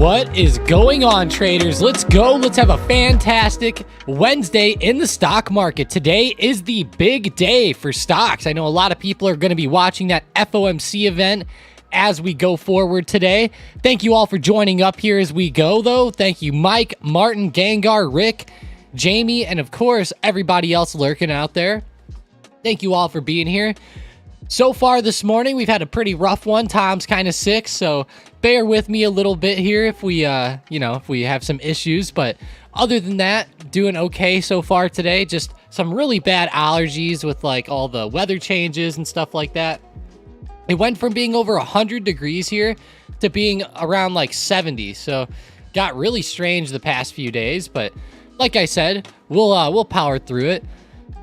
What is going on, traders? Let's go. Let's have a fantastic Wednesday in the stock market. Today is the big day for stocks. I know a lot of people are going to be watching that FOMC event as we go forward today. Thank you all for joining up here as we go, though. Thank you, Mike, Martin, Gengar, Rick, Jamie, and of course, everybody else lurking out there. Thank you all for being here. So far this morning, we've had a pretty rough one. Tom's kind of sick, so bear with me a little bit here if we, if we have some issues. But other than that, doing okay so far today. Just some really bad allergies with like all the weather changes and stuff like that. It went from being over 100 degrees here to being around like 70. So got really strange the past few days. But like I said, we'll power through it.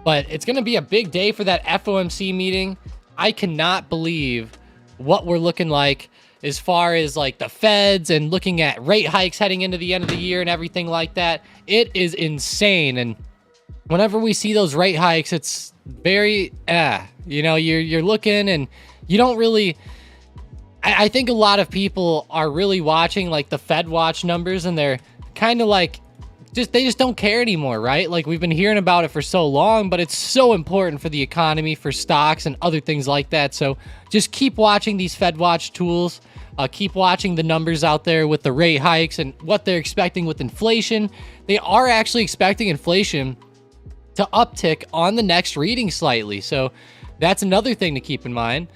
But it's going to be a big day for that FOMC meeting. I cannot believe what we're looking like as far as like the Feds and looking at rate hikes heading into the end of the year and everything like that. It is insane. And whenever we see those rate hikes, it's very, you're looking and you don't really, I think a lot of people are really watching like the Fed watch numbers and they're kind of like, they just don't care anymore, right? Like we've been hearing about it for so long, but it's so important for the economy, for stocks and other things like that. So just keep watching these Fed watch tools. Keep watching the numbers out there with the rate hikes and what they're expecting with inflation. They are actually expecting inflation to uptick on the next reading slightly. So that's another thing to keep in mind.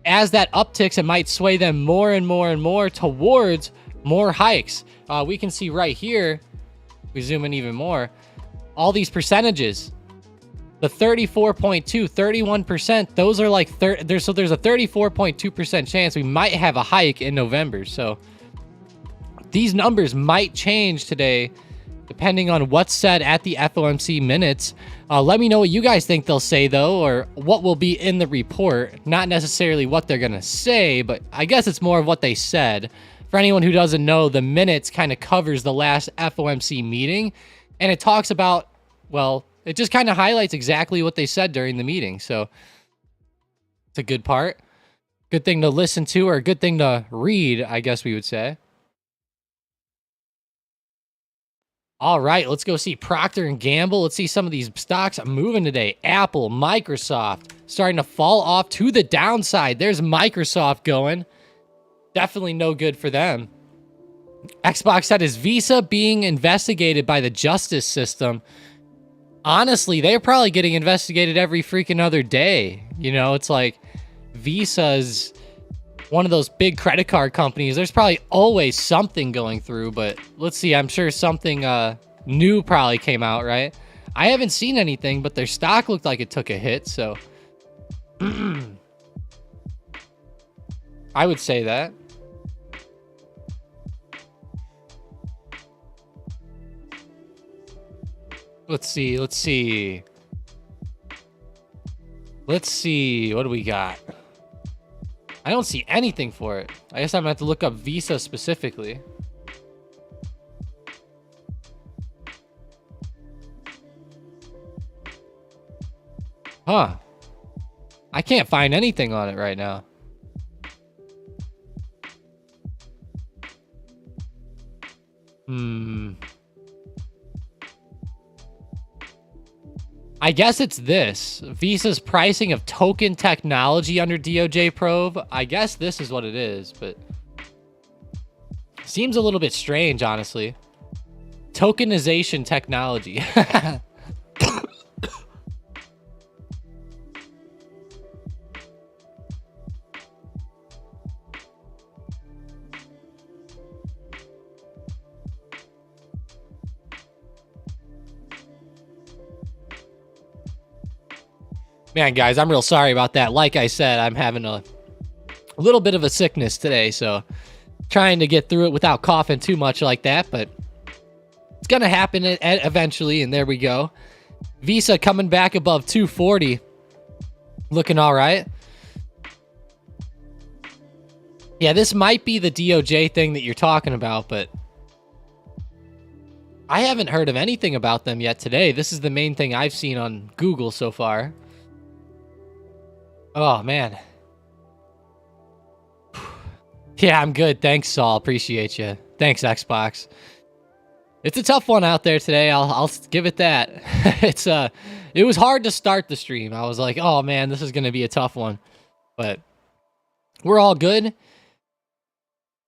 As that upticks, it might sway them more and more and more towards more hikes. We can see right here, we zoom in even more, all these percentages, the 34.2, 31%, those are like, there's a 34.2% chance we might have a hike in November. So these numbers might change today depending on what's said at the FOMC minutes. Let me know what you guys think they'll say though, or what will be in the report. Not necessarily what they're gonna say, but I guess it's more of what they said. For anyone who doesn't know, the minutes kind of covers the last FOMC meeting, and it talks about, well, it just kind of highlights exactly what they said during the meeting. So it's a good part. Good thing to listen to, or a good thing to read, I guess we would say. All right, let's go see Procter & Gamble. Let's see some of these stocks moving today. Apple, Microsoft, starting to fall off to the downside. There's Microsoft going. Definitely no good for them. Xbox said, is Visa being investigated by the justice system? Honestly, they're probably getting investigated every freaking other day. You know, it's like Visa's one of those big credit card companies. There's probably always something going through, but let's see. I'm sure something new probably came out, right? I haven't seen anything, but their stock looked like it took a hit, so I would say that. Let's see. What do we got? I don't see anything for it. I guess I'm gonna have to look up Visa specifically. Huh. I can't find anything on it right now. I guess it's this. Visa's pricing of token technology under DOJ probe. I guess this is what it is, but seems a little bit strange, honestly. Tokenization technology. Man, guys, I'm real sorry about that. Like I said, I'm having a little bit of a sickness today, so trying to get through it without coughing too much like that, but it's going to happen eventually, and there we go. Visa coming back above 240. Looking all right. Yeah, this might be the DOJ thing that you're talking about, but I haven't heard of anything about them yet today. This is the main thing I've seen on Google so far. Oh, man. Yeah, I'm good. Thanks, Saul. Appreciate you. Thanks, Xbox. It's a tough one out there today. I'll give it that. It was hard to start the stream. I was like, oh man, this is gonna be a tough one. But we're all good.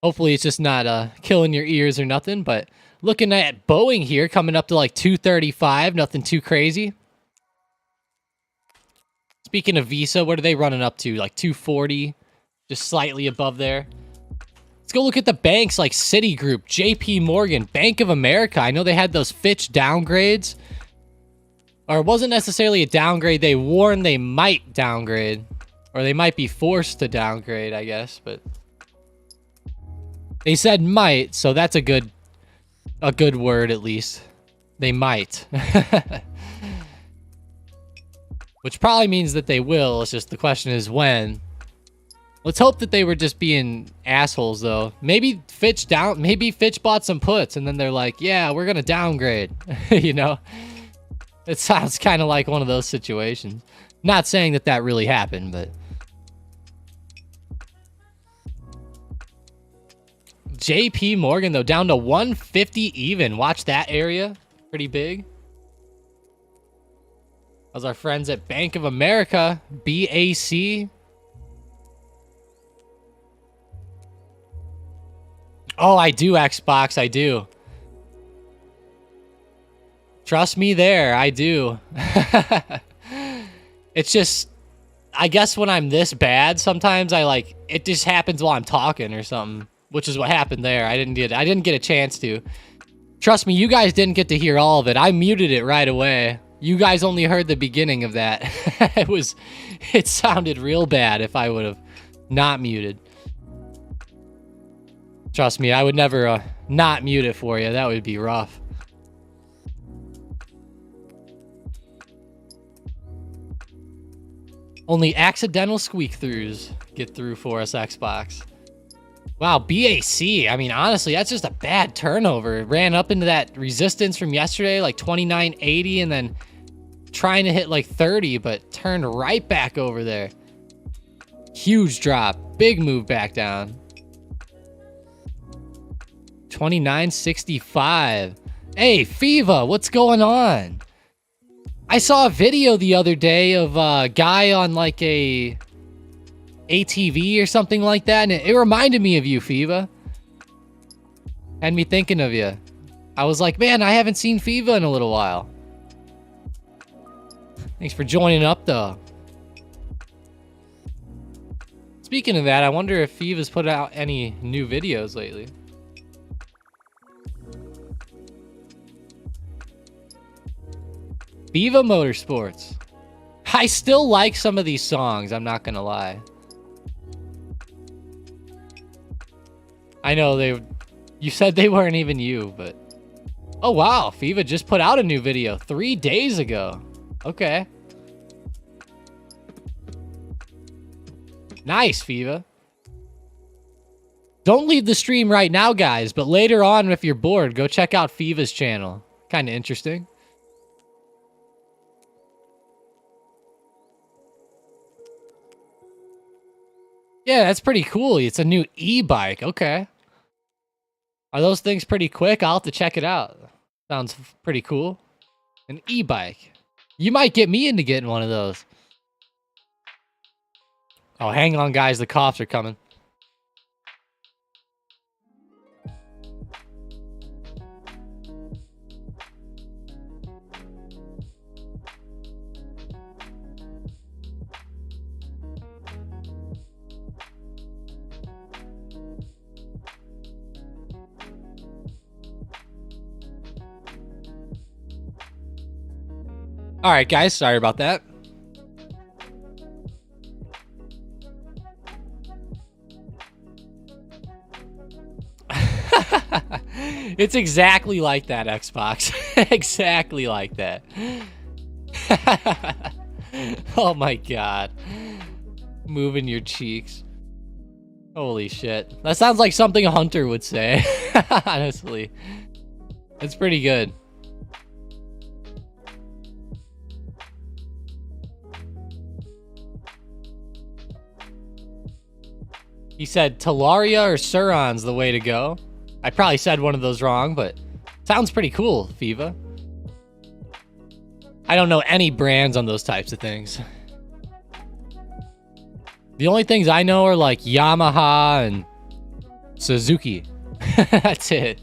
Hopefully it's just not killing your ears or nothing. But looking at Boeing here, coming up to like 235, nothing too crazy. Speaking of Visa, what are they running up to? Like 240, just slightly above there. Let's go look at the banks like Citigroup, JP Morgan, Bank of America. I know they had those Fitch downgrades. Or it wasn't necessarily a downgrade. They warned they might downgrade. Or they might be forced to downgrade, I guess. But they said might, so that's a good word at least. They might. Which probably means that they will. It's just the question is when. Let's hope that they were just being assholes, though. Maybe Fitch bought some puts, and then they're like, yeah, we're going to downgrade. You know? It sounds kind of like one of those situations. Not saying that that really happened, but... JP Morgan, though, down to 150 even. Watch that area. Pretty big. How's our friends at Bank of America? BAC. Oh, I do, Xbox. I do. Trust me there. I do. It's just... I guess when I'm this bad, sometimes it just happens while I'm talking or something. Which is what happened there. I didn't get a chance to. Trust me, you guys didn't get to hear all of it. I muted it right away. You guys only heard the beginning of that. It sounded real bad if I would have not muted. Trust me, I would never not mute it for you. That would be rough. Only accidental squeak-throughs get through for us, Xbox. Wow, BAC. I mean, honestly, that's just a bad turnover. It ran up into that resistance from yesterday, like 29.80, and then trying to hit like 30, but turned right back over there. Huge drop. Big move back down. 29.65. Hey, Fiva, what's going on? I saw a video the other day of a guy on like a ATV or something like that, and it reminded me of you, Fiva. Had me thinking of you. I was like, man, I haven't seen Fiva in a little while. Thanks for joining up, though. Speaking of that, I wonder if Fiva's put out any new videos lately. Fiva Motorsports. I still like some of these songs, I'm not gonna lie. I know you said they weren't even you, but... Oh wow, Fiva just put out a new video 3 days ago. Okay. Nice, Fiva. Don't leave the stream right now, guys, but later on, if you're bored, go check out Fiva's channel. Kind of interesting. Yeah, that's pretty cool. It's a new e-bike. Okay. Are those things pretty quick? I'll have to check it out. Sounds pretty cool. An e-bike. You might get me into getting one of those. Oh, hang on, guys. The coughs are coming. All right, guys. Sorry about that. It's exactly like that, Xbox. Exactly like that. Oh my god. Moving your cheeks. Holy shit. That sounds like something a hunter would say. Honestly. It's pretty good. He said Talaria or Suron's the way to go. I probably said one of those wrong, but sounds pretty cool, Viva. I don't know any brands on those types of things. The only things I know are like Yamaha and Suzuki. That's it.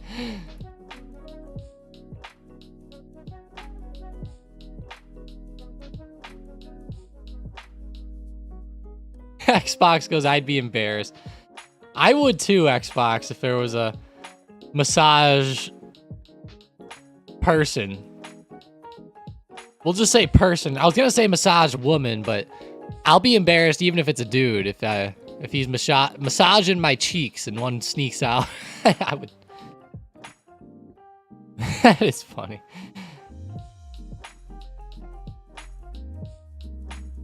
Xbox goes, I'd be embarrassed. I would too, Xbox, if there was a massage person. We'll just say person. I was gonna say massage woman, but I'll be embarrassed even if it's a dude. If he's massaging my cheeks and one sneaks out, I would. That is funny.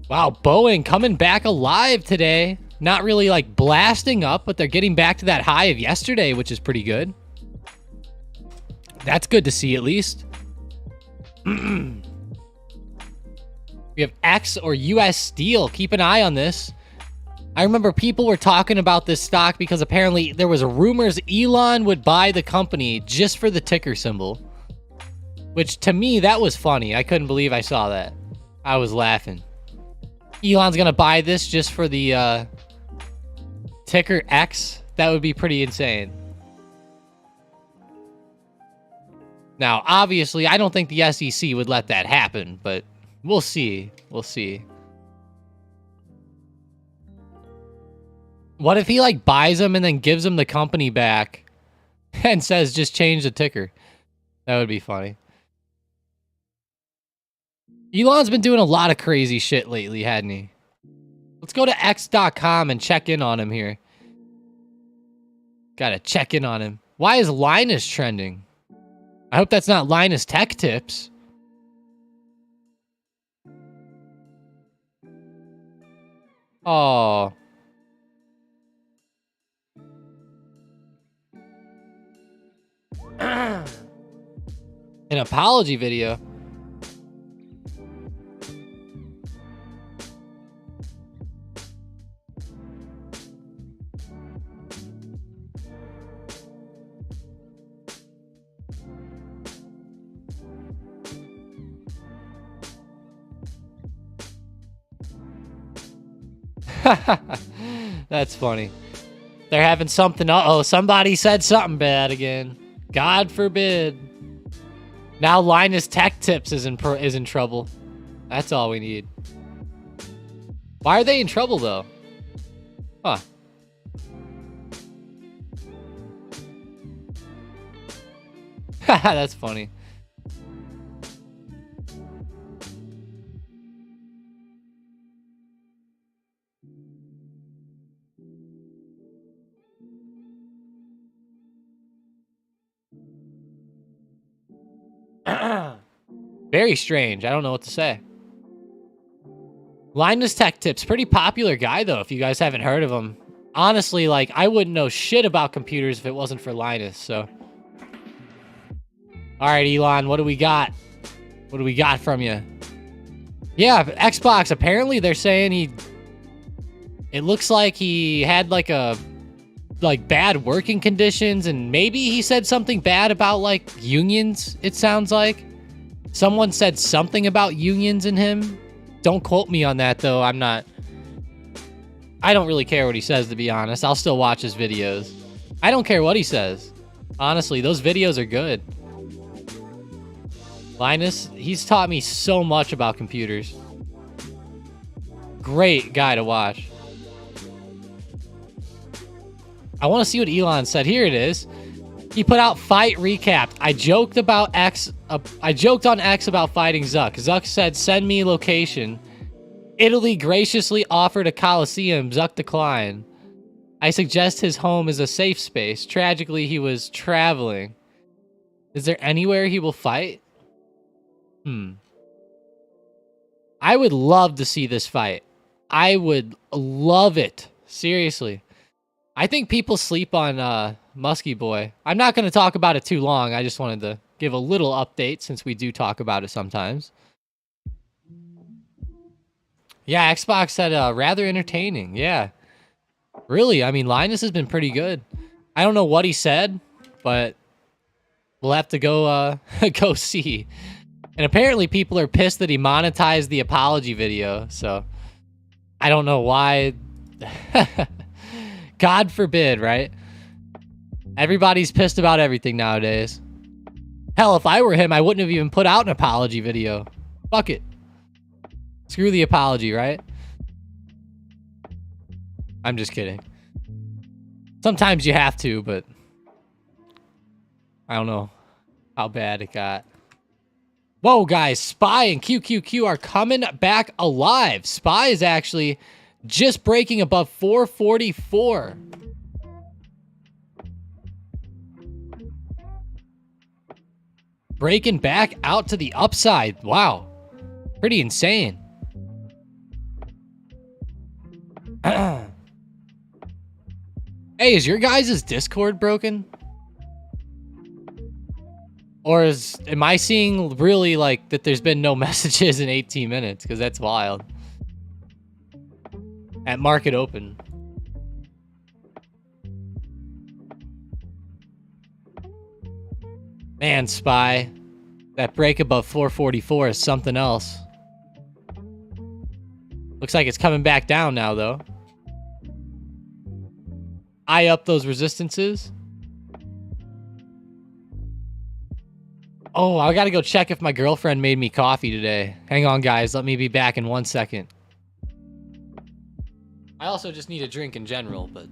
Wow, Boeing coming back alive today. Not really like blasting up, but they're getting back to that high of yesterday, which is pretty good. That's good to see, at least. We have X or US Steel. Keep an eye on this. I remember people were talking about this stock because apparently there was rumors Elon would buy the company just for the ticker symbol. Which, to me, that was funny. I couldn't believe I saw that. I was laughing. Elon's gonna buy this just for the ticker X? That would be pretty insane. Now, obviously, I don't think the SEC would let that happen, but we'll see. We'll see. What if he, like, buys them and then gives them the company back and says, just change the ticker? That would be funny. Elon's been doing a lot of crazy shit lately, hadn't he? Let's go to X.com and check in on him here. Gotta check in on him. Why is Linus trending? I hope that's not Linus Tech Tips. Oh. An apology video. That's funny. They're having something. Uh-oh, somebody said something bad again. God forbid. Now Linus Tech Tips is in trouble. That's all we need. Why are they in trouble, though? Huh. That's funny. Very strange. I don't know what to say. Linus Tech Tips. Pretty popular guy, though, if you guys haven't heard of him. Honestly, like, I wouldn't know shit about computers if it wasn't for Linus, so. All right, Elon, what do we got? What do we got from you? Yeah, Xbox, apparently they're saying it looks like he had, like, bad working conditions, and maybe he said something bad about, like, unions, it sounds like. Someone said something about unions in him. Don't quote me on that, though. I don't really care what he says, to be honest. I'll still watch his videos. I don't care what he says. Honestly, those videos are good. Linus, he's taught me so much about computers. Great guy to watch. I want to see what Elon said. Here it is. He put out fight recap. I joked on X about fighting Zuck. Zuck said, send me location. Italy graciously offered a coliseum. Zuck declined. I suggest his home is a safe space. Tragically, he was traveling. Is there anywhere he will fight? I would love to see this fight. I would love it. Seriously. I think people sleep on Muskie Boy. I'm not going to talk about it too long. I just wanted to give a little update since we do talk about it sometimes. Yeah, Xbox said rather entertaining. Yeah. Really, I mean, Linus has been pretty good. I don't know what he said, but we'll have to go go see. And apparently people are pissed that he monetized the apology video, so I don't know why. God forbid, right? Everybody's pissed about everything nowadays. Hell, if I were him, I wouldn't have even put out an apology video. Fuck it. Screw the apology, right? I'm just kidding. Sometimes you have to, but I don't know how bad it got. Whoa, guys, SPY and QQQ are coming back alive. SPY is actually just breaking above 444. Breaking back out to the upside. Wow. Pretty insane. Hey, is your guys' Discord broken? Or am I seeing really like that there's been no messages in 18 minutes? Because that's wild. At market open. Man, SPY. That break above 444 is something else. Looks like it's coming back down now, though. Eye up those resistances. Oh, I gotta go check if my girlfriend made me coffee today. Hang on, guys. Let me be back in 1 second. I also just need a drink in general, but...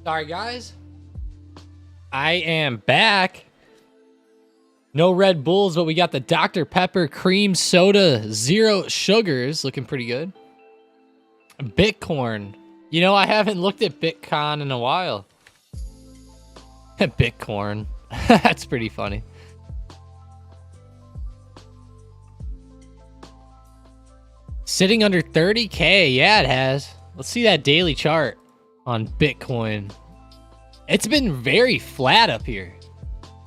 Sorry, guys. I am back. No Red Bulls, but we got the Dr. Pepper Cream Soda Zero Sugars. Looking pretty good. Bitcoin. You know, I haven't looked at Bitcoin in a while. Bitcoin. That's pretty funny. Sitting under 30K. Yeah, it has. Let's see that daily chart on Bitcoin. It's been very flat up here.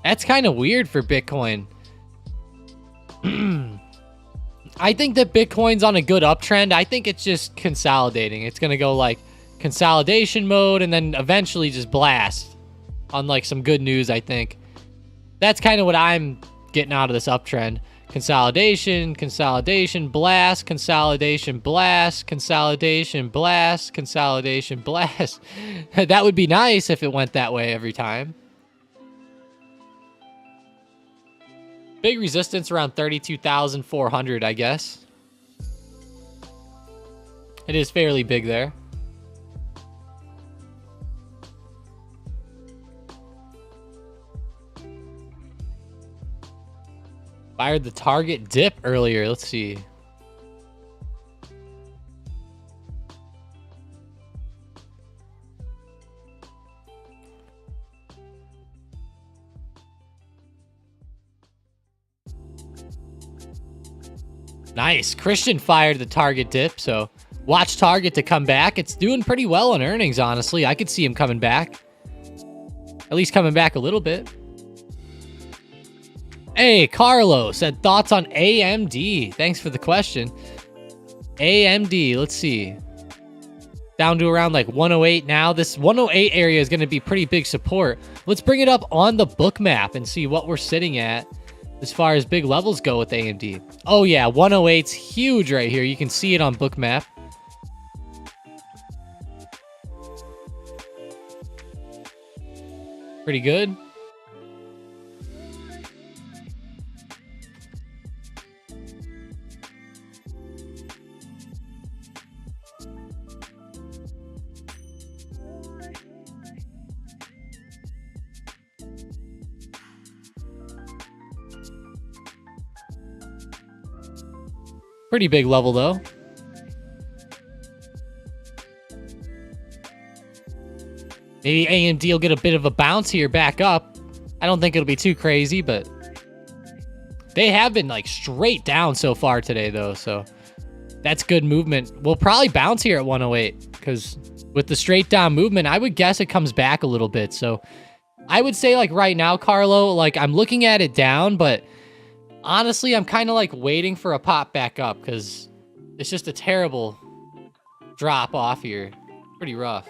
That's kind of weird for Bitcoin. I think that Bitcoin's on a good uptrend. I think it's just consolidating. It's going to go like consolidation mode and then eventually just blast on like some good news, I think. That's kind of what I'm getting out of this uptrend. Consolidation, consolidation, blast, consolidation, blast, consolidation, blast, consolidation, blast. That would be nice if it went that way every time. Big resistance around 32,400, I guess. It is fairly big there. Fired the target dip earlier. Let's see. Nice. Christian fired the target dip, so watch target to come back. It's doing pretty well on earnings, honestly. I could see him coming back. At least coming back a little bit. Hey, Carlo said thoughts on AMD. Thanks for the question. AMD, let's see. Down to around like 108 now. This 108 area is going to be pretty big support. Let's bring it up on the book map and see what we're sitting at as far as big levels go with AMD. Oh yeah, 108's huge right here. You can see it on book map. Pretty good. Pretty big level, though. Maybe AMD will get a bit of a bounce here back up. I don't think it'll be too crazy, but they have been like straight down so far today, though, so that's good movement. We'll probably bounce here at 108 because with the straight down movement, I would guess it comes back a little bit. So I would say like right now, Carlo, like I'm looking at it down, but honestly, I'm kind of like waiting for a pop back up because it's just a terrible drop off here. Pretty rough.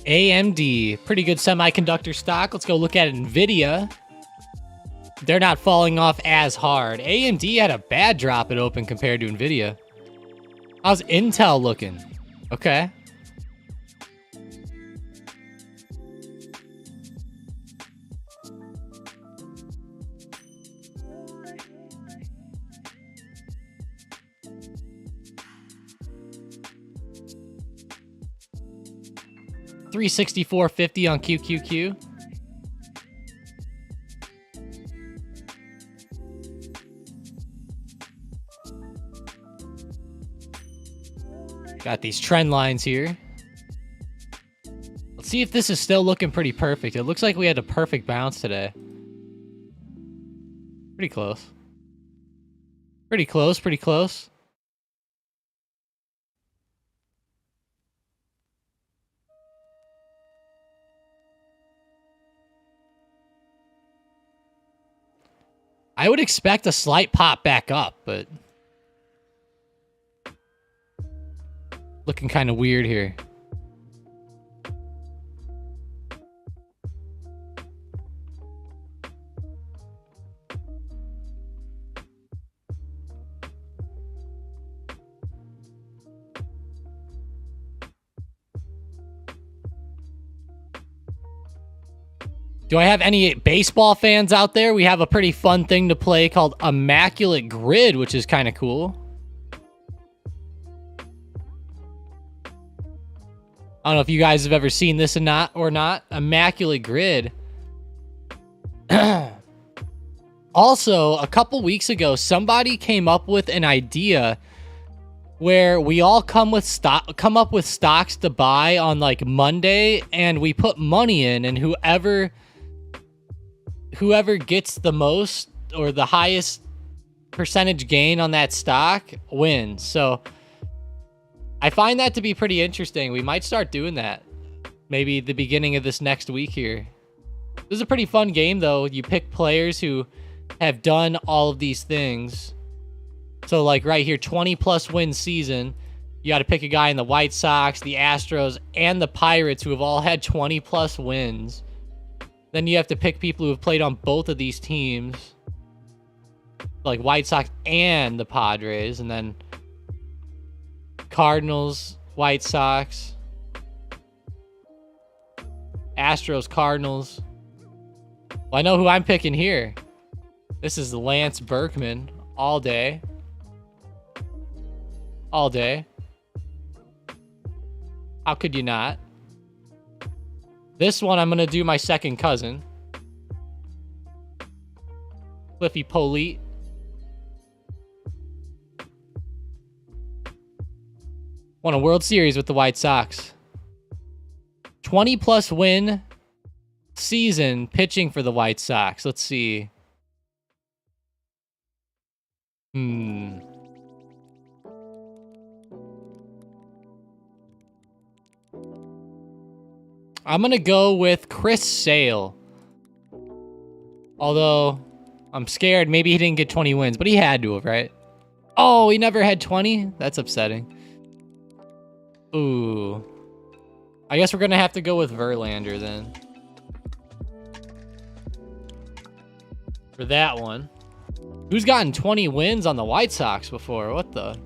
AMD, pretty good semiconductor stock. Let's go look at Nvidia. They're not falling off as hard. AMD had a bad drop at open compared to Nvidia. How's Intel looking? Okay. $364.50 on QQQ. Got these trend lines here. Let's see if this is still looking pretty perfect. It looks like we had a perfect bounce today. Pretty close. Pretty close, pretty close. I would expect a slight pop back up, but looking kind of weird here. Do I have any baseball fans out there? We have a pretty fun thing to play called Immaculate Grid, which is kind of cool. I don't know if you guys have ever seen this or not. Immaculate Grid. Also, a couple weeks ago, somebody came up with an idea where we all come up with stocks to buy on like Monday, and we put money in, and whoever whoever gets the most or the highest percentage gain on that stock wins. So I find that to be pretty interesting. We might start doing that maybe the beginning of this next week here. This is a pretty fun game, though. You pick players who have done all of these things. So, like right here, 20-plus win season. You got to pick a guy in the White Sox, the Astros, and the Pirates who have all had 20-plus wins. Then you have to pick people who have played on both of these teams, like White Sox and the Padres, and then Cardinals, White Sox, Astros, Cardinals. Well, I know who I'm picking here. This is Lance Berkman all day. All day. How could you not? This one, I'm going to do my second cousin. Cliffy Polite. Won a World Series with the White Sox. 20-plus win season pitching for the White Sox. Let's see. I'm going to go with Chris Sale. Although, I'm scared. Maybe he didn't get 20 wins, but he had to have, right? Oh, he never had 20? That's upsetting. Ooh. I guess we're going to have to go with Verlander then. For that one. Who's gotten 20 wins on the White Sox before? What the?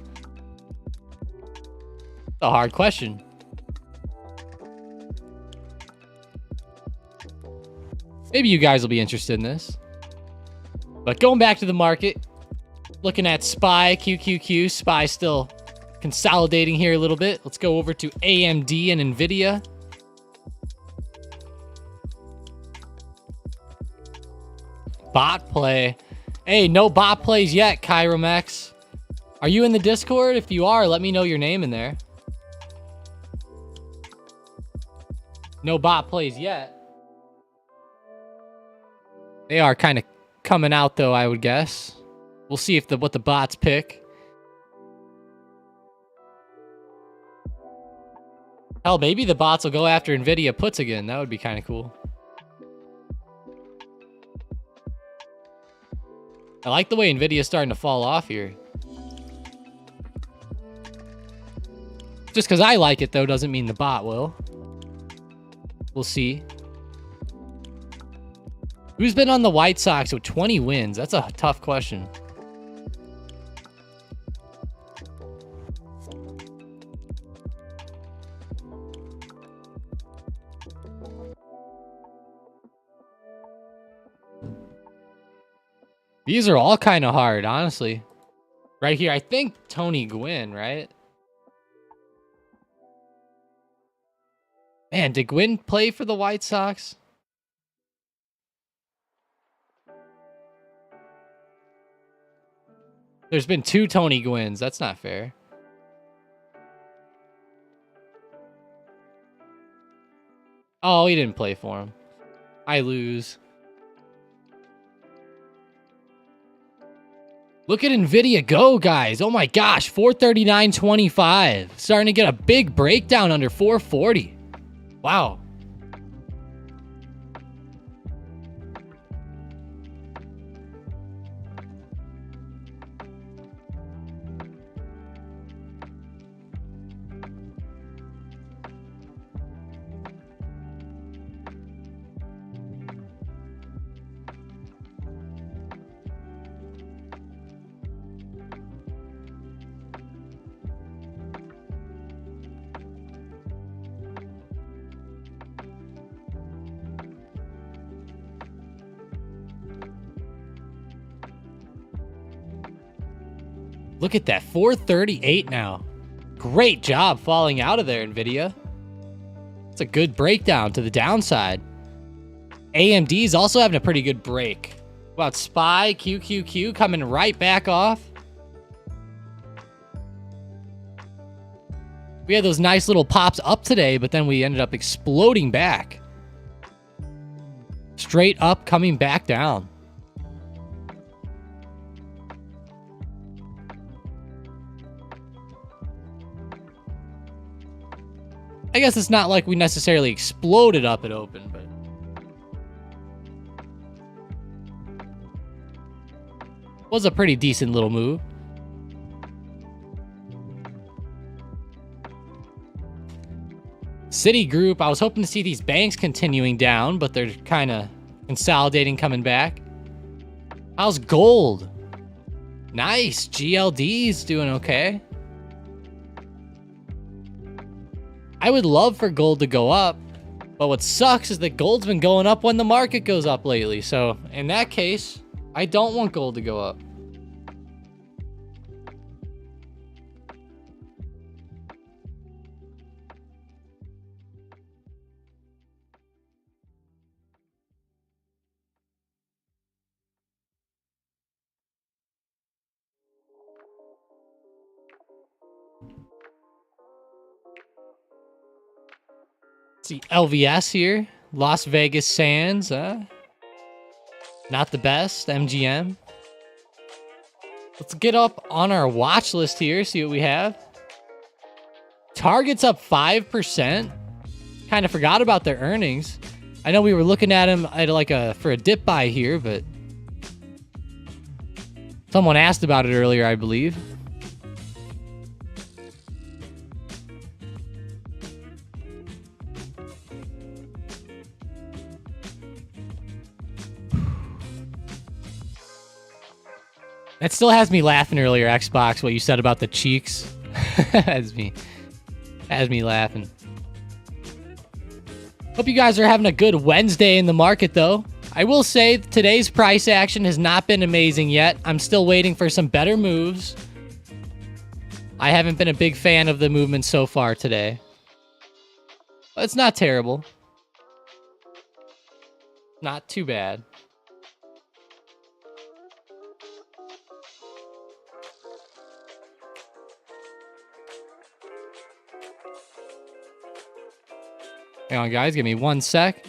That's a hard question. Maybe you guys will be interested in this. But going back to the market, looking at SPY, QQQ. SPY still consolidating here a little bit. Let's go over to AMD and NVIDIA. Bot play. Hey, no bot plays yet, Kyromex. Are you in the Discord? If you are, let me know your name in there. No bot plays yet. They are kind of coming out, though, I would guess. We'll see if what the bots pick. Hell, maybe the bots will go after NVIDIA puts again. That would be kind of cool. I like the way NVIDIA's starting to fall off here. Just because I like it, though, doesn't mean the bot will. We'll see. Who's been on the White Sox with 20 wins? That's a tough question. These are all kind of hard, honestly. Right here, I think Tony Gwynn, right? Man, did Gwynn play for the White Sox? There's been 2 Tony Gwynns. That's not fair. Oh, he didn't play for him. I lose. Look at NVIDIA go, guys. Oh my gosh, 439.25. Starting to get a big breakdown under 440. Wow. Look at that, 438 now. Great job falling out of there, NVIDIA. It's a good breakdown to the downside. AMD's also having a pretty good break. What about SPY, QQQ coming right back off? We had those nice little pops up today, but then we ended up exploding back. Straight up coming back down. I guess it's not like we necessarily exploded up at open, but was a pretty decent little move. Citigroup, I was hoping to see these banks continuing down, but they're kind of consolidating, coming back. How's gold? Nice. GLD's doing okay. I would love for gold to go up, but what sucks is that gold's been going up when the market goes up lately. So in that case, I don't want gold to go up. Let's see, LVS here. Las Vegas Sands. Not the best. MGM. Let's get up on our watch list here, see what we have. Target's up 5%. Kind of forgot about their earnings. I know we were looking at them at for a dip buy here, but someone asked about it earlier, I believe. That still has me laughing earlier, Xbox, what you said about the cheeks. has me laughing. Hope you guys are having a good Wednesday in the market, though. I will say today's price action has not been amazing yet. I'm still waiting for some better moves. I haven't been a big fan of the movement so far today. But it's not terrible. Not too bad. Hang on, guys. Give me 1 sec.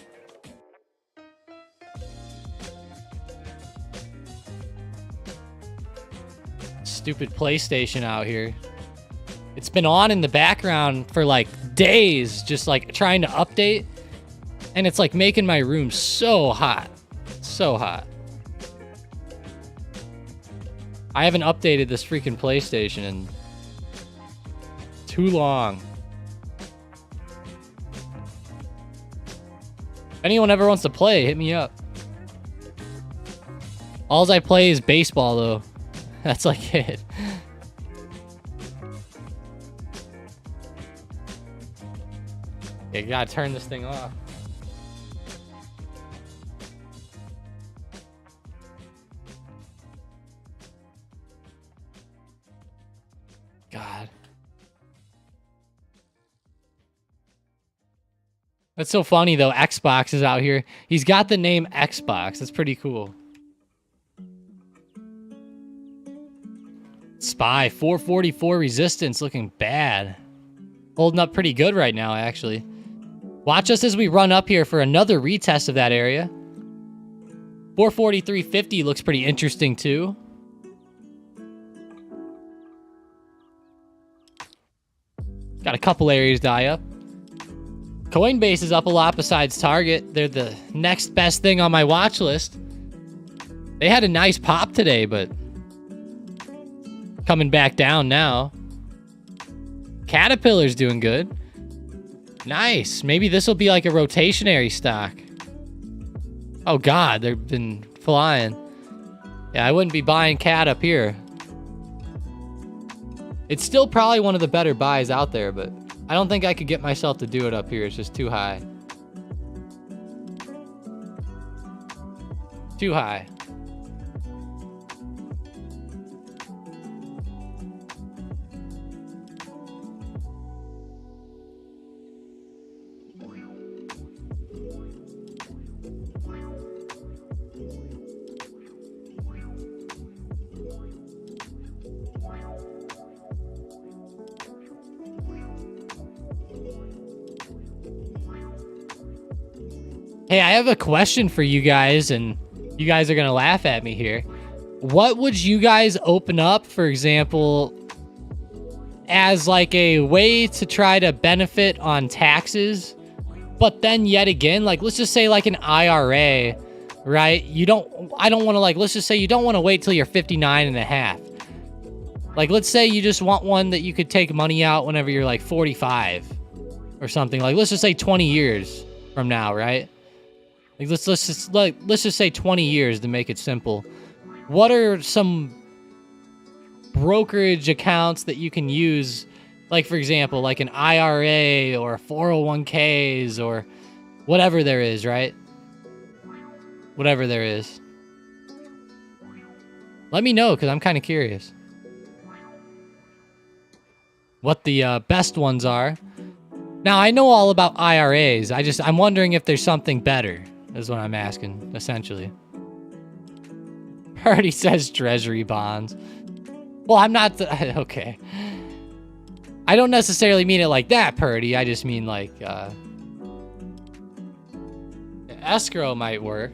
Stupid PlayStation out here. It's been on in the background for like days, just like trying to update. And it's like making my room so hot. So hot. I haven't updated this freaking PlayStation in too long. If anyone ever wants to play, hit me up. Alls I play is baseball, though. That's like it. You gotta turn this thing off. God. That's so funny, though. Xbox is out here. He's got the name Xbox. That's pretty cool. SPY, 444 resistance, looking bad. Holding up pretty good right now, actually. Watch us as we run up here for another retest of that area. 443.50 looks pretty interesting, too. Got a couple areas to eye up. Coinbase is up a lot besides Target. They're the next best thing on my watch list. They had a nice pop today, but coming back down now. Caterpillar's doing good. Nice. Maybe this will be like a rotationary stock. Oh, God. They've been flying. Yeah, I wouldn't be buying Cat up here. It's still probably one of the better buys out there, but I don't think I could get myself to do it up here. It's just too high. Too high. Hey, I have a question for you guys, and you guys are going to laugh at me here. What would you guys open up, for example, as like a way to try to benefit on taxes, but then yet again, like, let's just say like an IRA, right? I don't want to, like, let's just say you don't want to wait till you're 59 and a half. Like, let's say you just want one that you could take money out whenever you're like 45 or something. Like, let's just say 20 years from now, right? Like, let's just say 20 years to make it simple. What are some brokerage accounts that you can use, like, for example, like an IRA or 401ks or whatever there is, right? Whatever there is. Let me know, because I'm kind of curious what the best ones are. Now, I know all about IRAs. I'm wondering if there's something better, is what I'm asking, essentially. Already says treasury bonds. Well, I'm not... okay. I don't necessarily mean it like that, Purdy. I just mean like... escrow might work.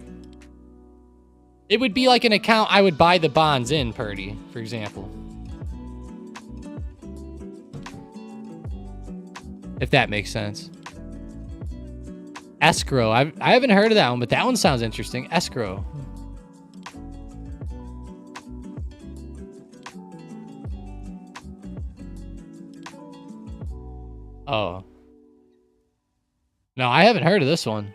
It would be like an account I would buy the bonds in, Purdy, for example. If that makes sense. Escrow. I haven't heard of that one, but that one sounds interesting. Escrow. Oh. No, I haven't heard of this one.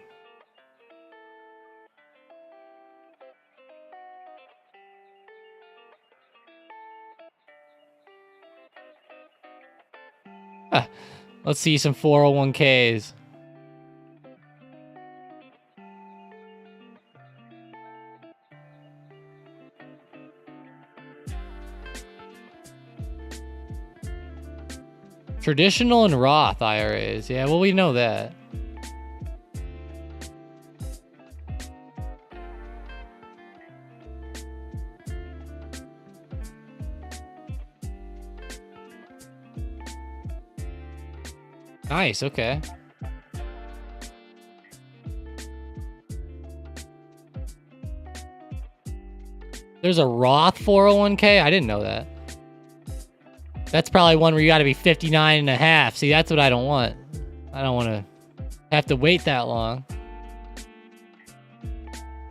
Huh. Let's see some 401ks. Traditional and Roth IRAs. Yeah, well, we know that. Nice, okay. There's a Roth 401k? I didn't know that. That's probably one where you got to be 59 and a half. See, that's what I don't want. I don't want to have to wait that long.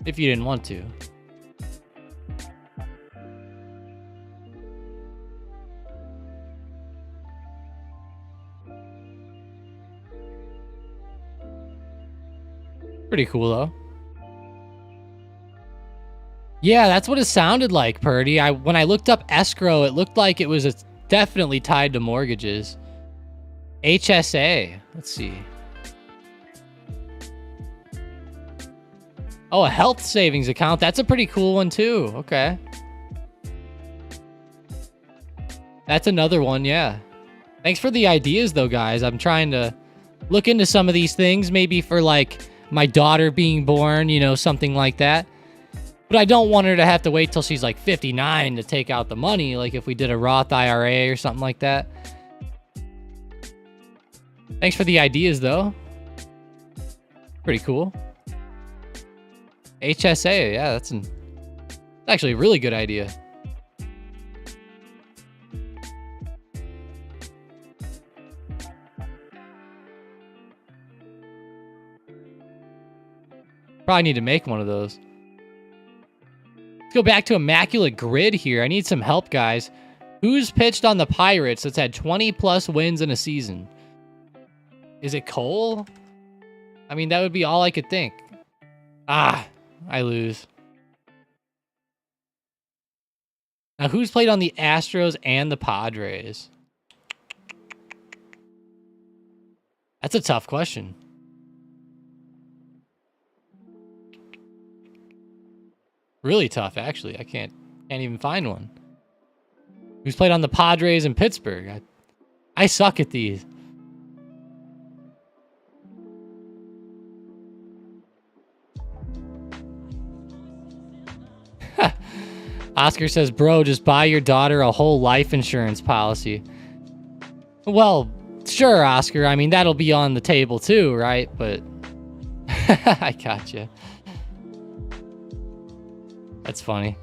If you didn't want to. Pretty cool, though. Yeah, that's what it sounded like, Purdy. When I looked up escrow, it looked like it was definitely tied to mortgages. HSA. Let's see. Oh, a health savings account. That's a pretty cool one, too. Okay. That's another one, yeah. Thanks for the ideas, though, guys. I'm trying to look into some of these things, maybe for, like, my daughter being born, you know, something like that. But I don't want her to have to wait till she's like 59 to take out the money, like if we did a Roth IRA or something like that. Thanks for the ideas, though. Pretty cool. HSA, yeah, that's actually a really good idea. Probably need to make one of those. Let's go back to Immaculate Grid here. I need some help, guys. Who's pitched on the Pirates that's had 20-plus wins in a season? Is it Cole? I mean, that would be all I could think. Ah, I lose. Now, who's played on the Astros and the Padres? That's a tough question. Really tough, actually. I can't even find one. Who's played on the Padres and Pittsburgh? I suck at these. Oscar says, bro, just buy your daughter a whole life insurance policy. Well, sure, Oscar. I mean, that'll be on the table too, right? But I gotcha. That's funny.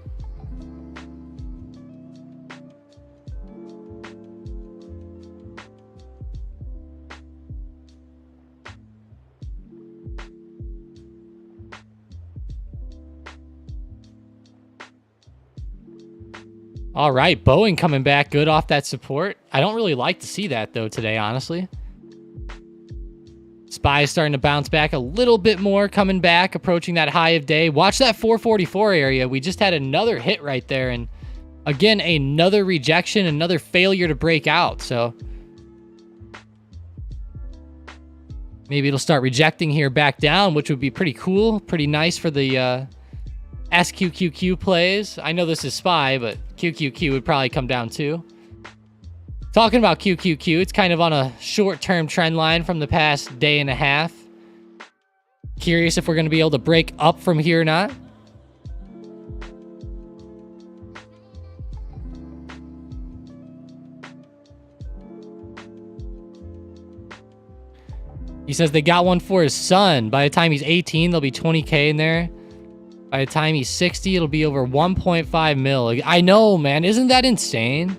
All right, Boeing coming back good off that support. I don't really like to see that, though, today, honestly. SPY is starting to bounce back a little bit more, coming back, approaching that high of day. Watch that 444 area. We just had another hit right there, and again, another rejection, another failure to break out, so maybe it'll start rejecting here back down, which would be pretty cool, pretty nice for the SQQQ plays. I know this is SPY, but QQQ would probably come down too. Talking about QQQ, it's kind of on a short-term trend line from the past day and a half. Curious if we're going to be able to break up from here or not. He says they got one for his son. By the time he's 18, there'll be 20K in there. By the time he's 60, it'll be over 1.5 mil. I know, man. Isn't that insane?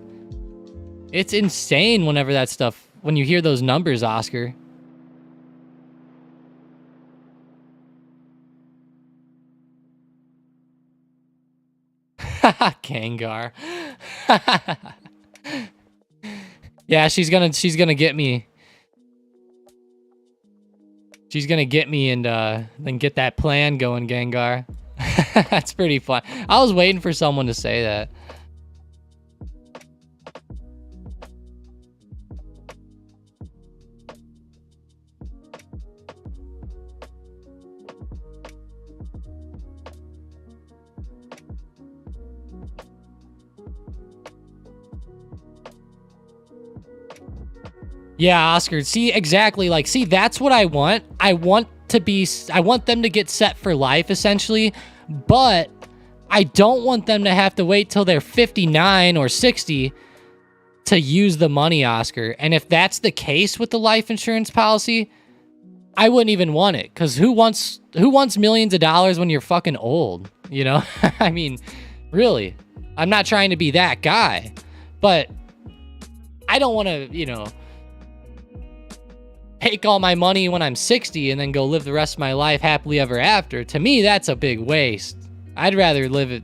It's insane whenever that stuff, when you hear those numbers, Oscar. Kangar. Yeah, she's gonna get me. She's gonna get me and then get that plan going, Gengar. That's pretty fun. I was waiting for someone to say that. Yeah, Oscar. See, exactly. Like, see, that's what I want. I want them to get set for life, essentially. But I don't want them to have to wait till they're 59 or 60 to use the money, Oscar. And if that's the case with the life insurance policy, I wouldn't even want it. Because who wants millions of dollars when you're fucking old? You know? I mean, really. I'm not trying to be that guy. But I don't want to, you know, take all my money when I'm 60 and then go live the rest of my life happily ever after. To me, that's a big waste. I'd rather live it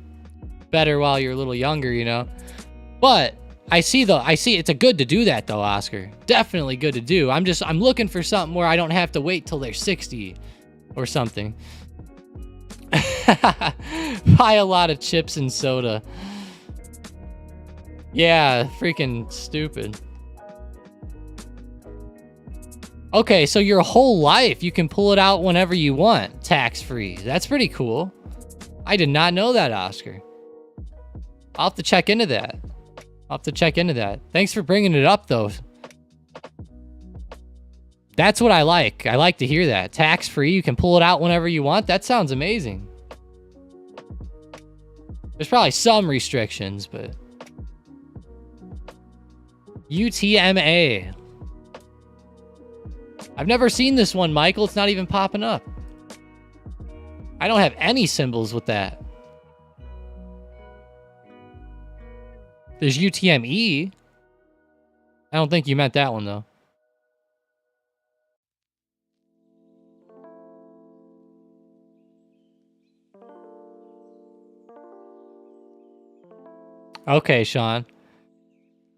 better while you're a little younger, you know? But I see it's a good to do that though, Oscar. Definitely good to do. I'm looking for something where I don't have to wait till they're 60 or something. Buy a lot of chips and soda. Yeah, freaking stupid. Okay, so your whole life, you can pull it out whenever you want, tax-free. That's pretty cool. I did not know that, Oscar. I'll have to check into that. Thanks for bringing it up, though. That's what I like. I like to hear that. Tax-free, you can pull it out whenever you want. That sounds amazing. There's probably some restrictions, but... UTMA. I've never seen this one, Michael. It's not even popping up. I don't have any symbols with that. There's UTME. I don't think you meant that one, though. Okay, Sean.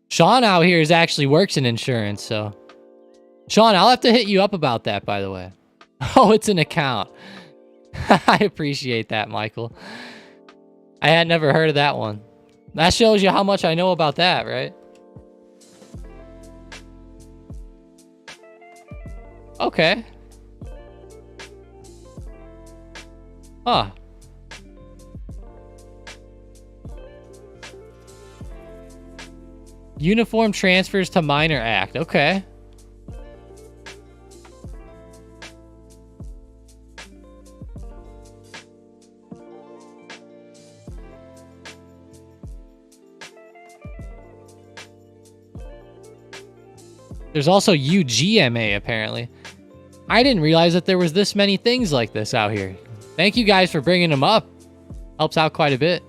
Sean out here actually works in insurance, so... Sean, I'll have to hit you up about that, by the way. Oh, it's an account. I appreciate that, Michael. I had never heard of that one. That shows you how much I know about that, right? Okay. Huh. Uniform transfers to minor act. Okay. There's also UGMA, apparently. I didn't realize that there was this many things like this out here. Thank you guys for bringing them up. Helps out quite a bit.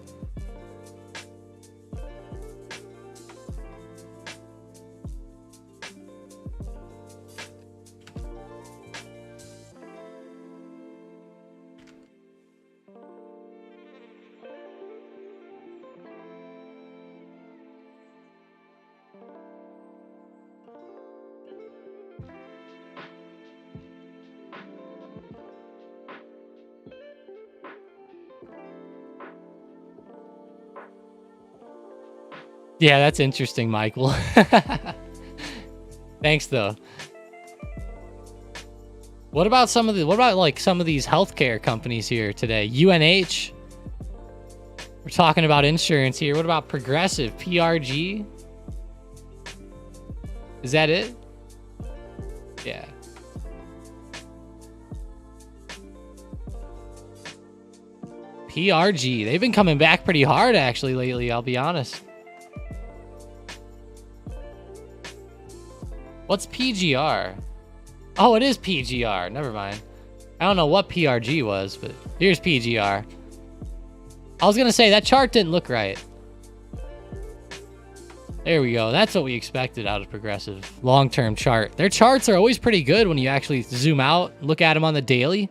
Yeah, that's interesting, Michael. Thanks, though. What about some of the? What about like some of these healthcare companies here today? UNH. We're talking about insurance here. What about Progressive, PRG? Is that it? Yeah. PRG. They've been coming back pretty hard actually lately, I'll be honest. What's PGR? Oh, it is PGR. Never mind. I don't know what PRG was, but here's PGR. I was going to say, that chart didn't look right. There we go. That's what we expected out of Progressive. Long-term chart. Their charts are always pretty good when you actually zoom out, look at them on the daily.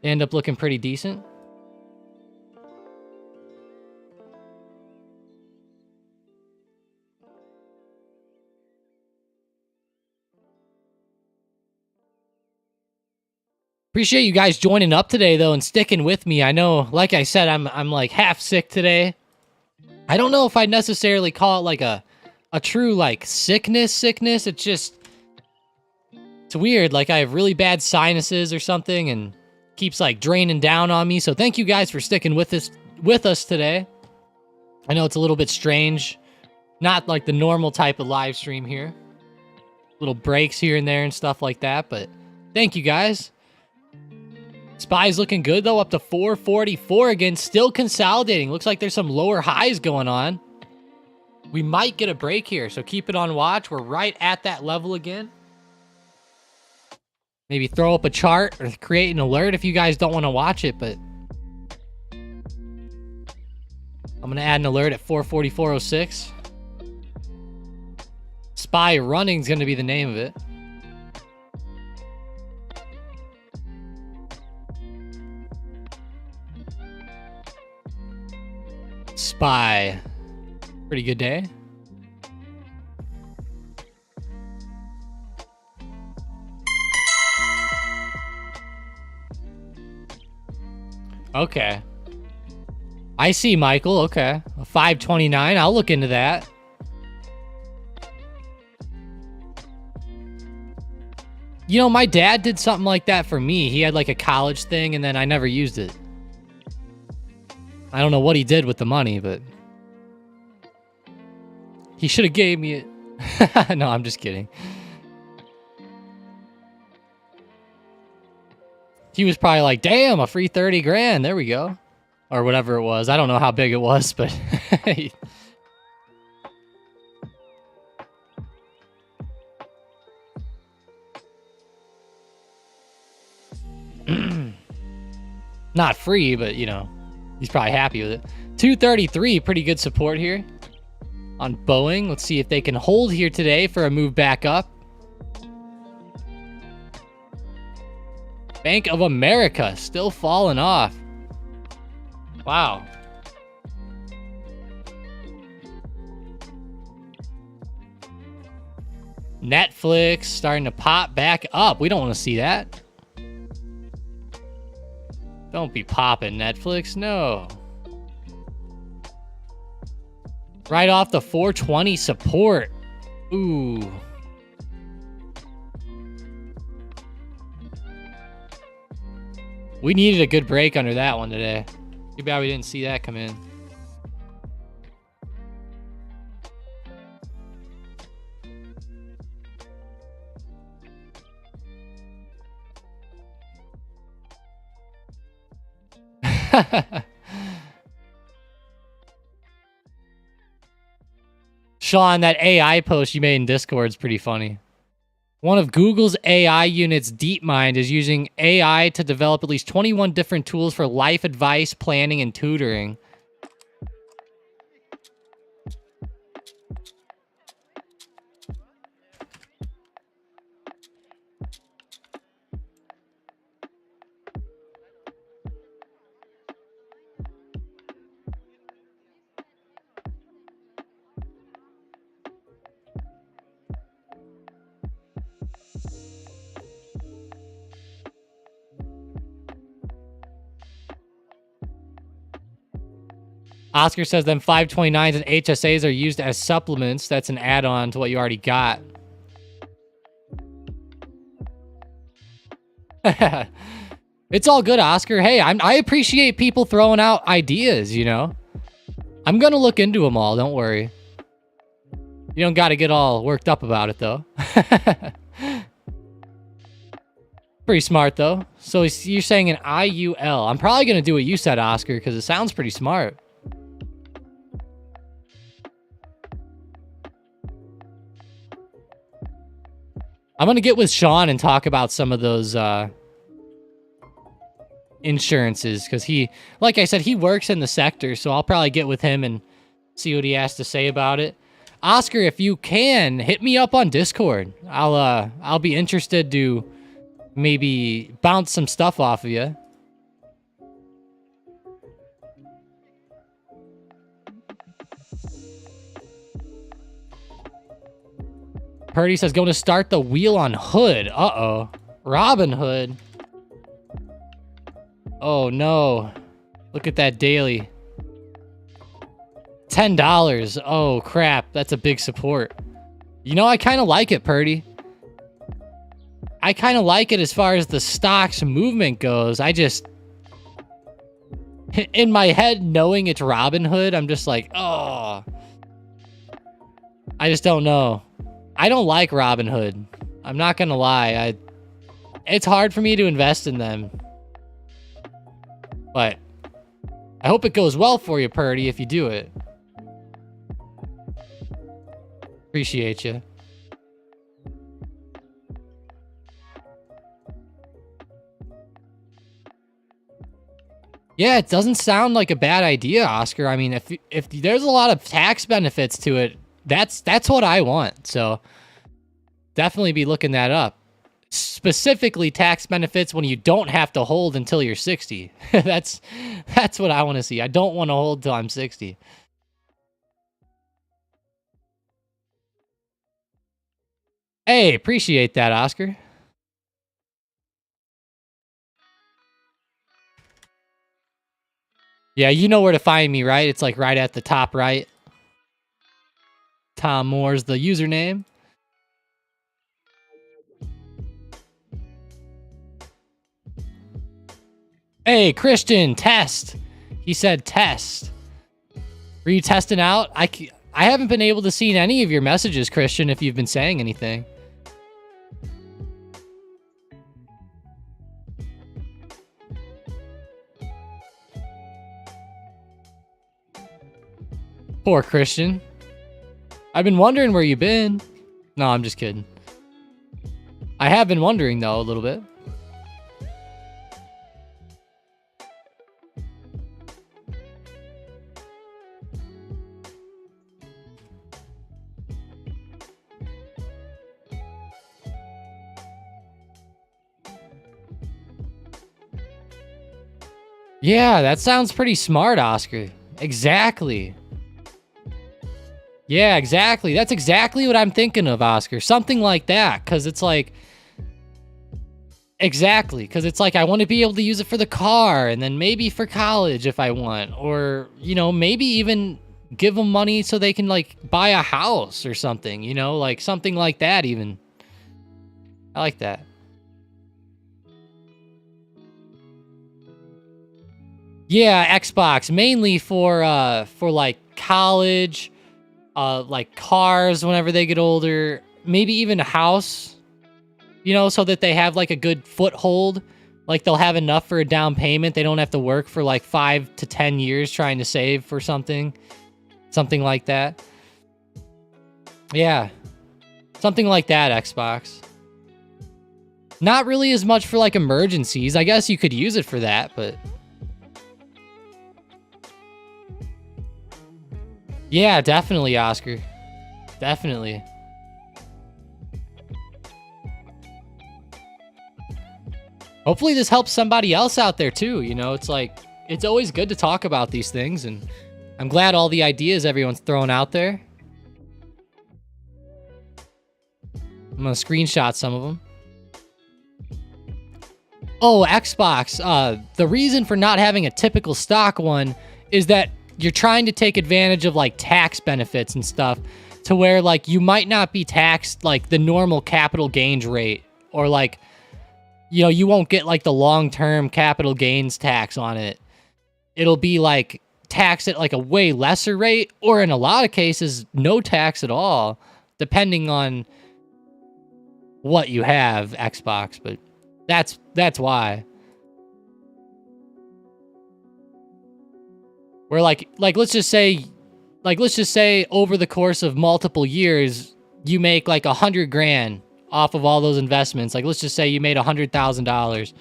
They end up looking pretty decent. Appreciate you guys joining up today, though, and sticking with me. I know, like I said, I'm like half sick today. I don't know if I'd necessarily call it like a true like sickness. It's just, it's weird. Like I have really bad sinuses or something, and keeps like draining down on me. So thank you guys for sticking with us today. I know it's a little bit strange, not like the normal type of live stream here. Little breaks here and there and stuff like that, but thank you guys. SPY's looking good, though, up to 444 again. Still consolidating. Looks like there's some lower highs going on. We might get a break here, so keep it on watch. We're right at that level again. Maybe throw up a chart or create an alert if you guys don't want to watch it, but I'm going to add an alert at 444.06. SPY running is going to be the name of it. SPY. Pretty good day. Okay. I see, Michael. Okay. A 529. I'll look into that. You know, my dad did something like that for me. He had like a college thing, and then I never used it. I don't know what he did with the money, but he should have gave me it. No, I'm just kidding. He was probably like, damn, a free 30 grand. There we go. Or whatever it was. I don't know how big it was, but not free, but you know, he's probably happy with it. 233, pretty good support here on Boeing. Let's see if they can hold here today for a move back up. Bank of America still falling off. Wow. Netflix starting to pop back up. We don't want to see that. Don't be popping, Netflix. No. Right off the 420 support. Ooh. We needed a good break under that one today. Too bad we didn't see that come in. Sean, that AI post you made in Discord is pretty funny. One of Google's AI units, DeepMind, is using AI to develop at least 21 different tools for life advice, planning, and tutoring. Oscar says then 529s and HSAs are used as supplements. That's an add-on to what you already got. It's all good, Oscar. Hey, I appreciate people throwing out ideas, you know? I'm going to look into them all. Don't worry. You don't got to get all worked up about it, though. Pretty smart, though. So you're saying an IUL. I'm probably going to do what you said, Oscar, because it sounds pretty smart. I'm going to get with Sean and talk about some of those insurances, because he, like I said, he works in the sector, so I'll probably get with him and see what he has to say about it. Oscar, if you can, hit me up on Discord. I'll be interested to maybe bounce some stuff off of you. Purdy says, going to start the wheel on Hood. Uh-oh. Robin Hood. Oh, no. Look at that daily. $10. Oh, crap. That's a big support. You know, I kind of like it, Purdy. I kind of like it as far as the stocks movement goes. I just... in my head, knowing it's Robin Hood, I'm just like, oh. I just don't know. I don't like Robinhood. I'm not gonna lie. It's hard for me to invest in them. But I hope it goes well for you, Purdy, if you do it. Appreciate you. Yeah, it doesn't sound like a bad idea, Oscar. I mean, if there's a lot of tax benefits to it, that's what I want. So definitely be looking that up. Specifically tax benefits when you don't have to hold until you're 60. That's what I want to see. I don't want to hold till I'm 60. Hey, appreciate that, Oscar. Yeah, you know where to find me, right? It's like right at the top right. Tom Moore's the username. Hey, Christian, test. He said test. Were you testing out? I haven't been able to see any of your messages, Christian, if you've been saying anything. Poor Christian. I've been wondering where you've been. No, I'm just kidding. I have been wondering, though, a little bit. Yeah, that sounds pretty smart, Oscar. Exactly. Yeah, exactly. That's exactly what I'm thinking of, Oscar. Something like that, because it's like... Exactly, because it's like I want to be able to use it for the car, and then maybe for college if I want. Or, you know, maybe even give them money so they can, like, buy a house or something, you know? Like, something like that, even. I like that. Yeah, Xbox, mainly for like, college, like, cars whenever they get older. Maybe even a house, you know, so that they have, like, a good foothold. Like, they'll have enough for a down payment. They don't have to work for, like, 5 to 10 years trying to save for something. Something like that. Yeah. Something like that, Xbox. Not really as much for like emergencies. I guess you could use it for that, but yeah, definitely, Oscar. Definitely. Hopefully this helps somebody else out there too. You know, it's like, it's always good to talk about these things, and I'm glad all the ideas everyone's throwing out there. I'm gonna screenshot some of them. Oh, Xbox. The reason for not having a typical stock one is that you're trying to take advantage of like tax benefits and stuff, to where like you might not be taxed like the normal capital gains rate, or like, you know, you won't get like the long-term capital gains tax on it. It'll be like taxed at like a way lesser rate, or in a lot of cases, no tax at all, depending on what you have, Xbox. But that's why. Where like let's just say over the course of multiple years, you make like 100 grand off of all those investments. Like, let's just say you made $100,000.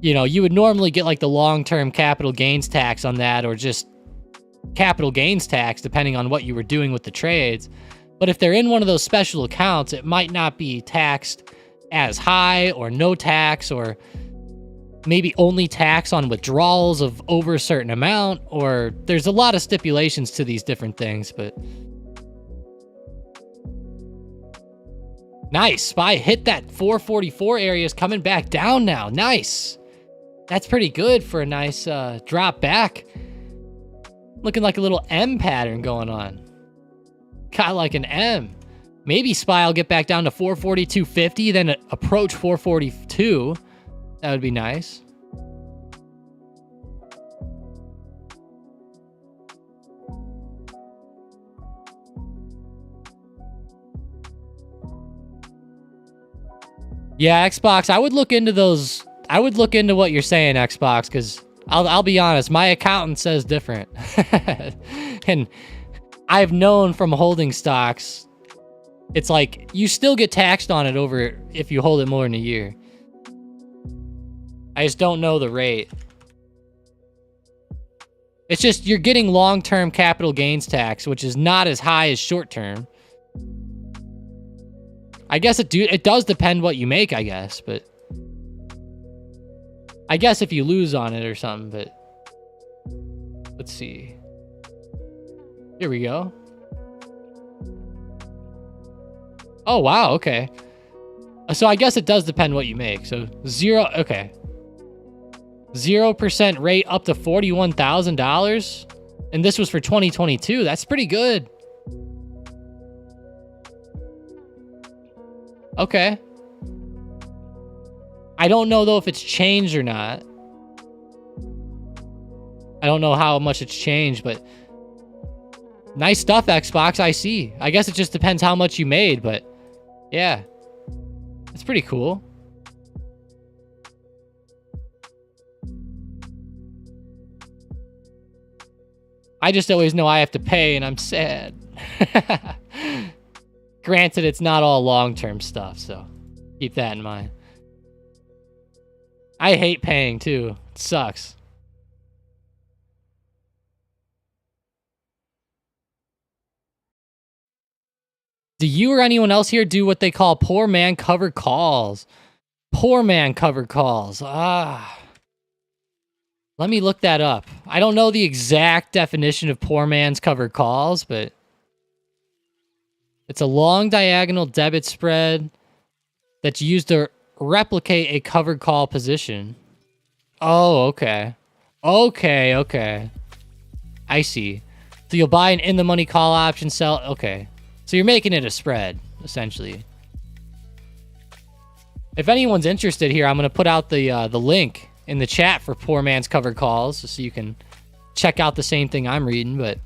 You know, you would normally get like the long-term capital gains tax on that, or just capital gains tax, depending on what you were doing with the trades. But if they're in one of those special accounts, it might not be taxed as high, or no tax, or maybe only tax on withdrawals of over a certain amount, or there's a lot of stipulations to these different things. But nice. SPY hit that 444 area, is coming back down now. Nice. That's pretty good for a nice drop back. Looking like a little M pattern going on. Got like an M. Maybe SPY will get back down to 442.50, then approach 442. That would be nice. Yeah, Xbox, I would look into those. I would look into what you're saying, Xbox, because I'll be honest, my accountant says different. And I've known from holding stocks, it's like you still get taxed on it over if you hold it more than a year. I just don't know the rate. It's just you're getting long-term capital gains tax, which is not as high as short-term. I guess it does depend what you make, I guess, but I guess if you lose on it or something, but let's see. Here we go. Oh, wow, okay. So I guess it does depend what you make. So 0% rate up to $41,000. And this was for 2022. That's pretty good. Okay. I don't know, though, if it's changed or not. I don't know how much it's changed, but nice stuff, Xbox. I see. I guess it just depends how much you made, but yeah. It's pretty cool. I just always know I have to pay, and I'm sad. Granted, it's not all long-term stuff, so keep that in mind. I hate paying, too. It sucks. Do you or anyone else here do what they call poor man covered calls? Poor man covered calls. Ah. Let me look that up. I don't know the exact definition of poor man's covered calls, but it's a long diagonal debit spread that's used to replicate a covered call position. Oh, okay. Okay. I see. So you'll buy an in-the-money call option, sell... Okay. So you're making it a spread, essentially. If anyone's interested here, I'm going to put out the link in the chat for poor man's covered calls, so you can check out the same thing I'm reading, but...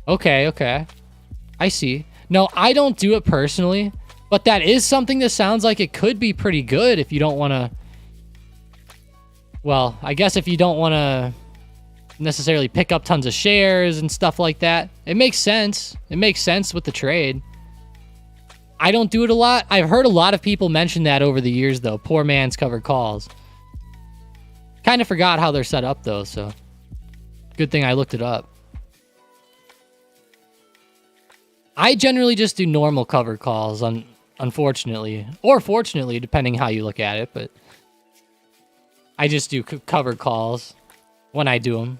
Okay. I see. No, I don't do it personally, but that is something that sounds like it could be pretty good if you don't want to... Well, I guess if you don't want to necessarily pick up tons of shares and stuff like that. It makes sense. It makes sense with the trade. I don't do it a lot. I've heard a lot of people mention that over the years, though. Poor man's covered calls. Kind of forgot how they're set up, though, so good thing I looked it up. I generally just do normal covered calls, unfortunately. Or fortunately, depending how you look at it, but I just do covered calls when I do them.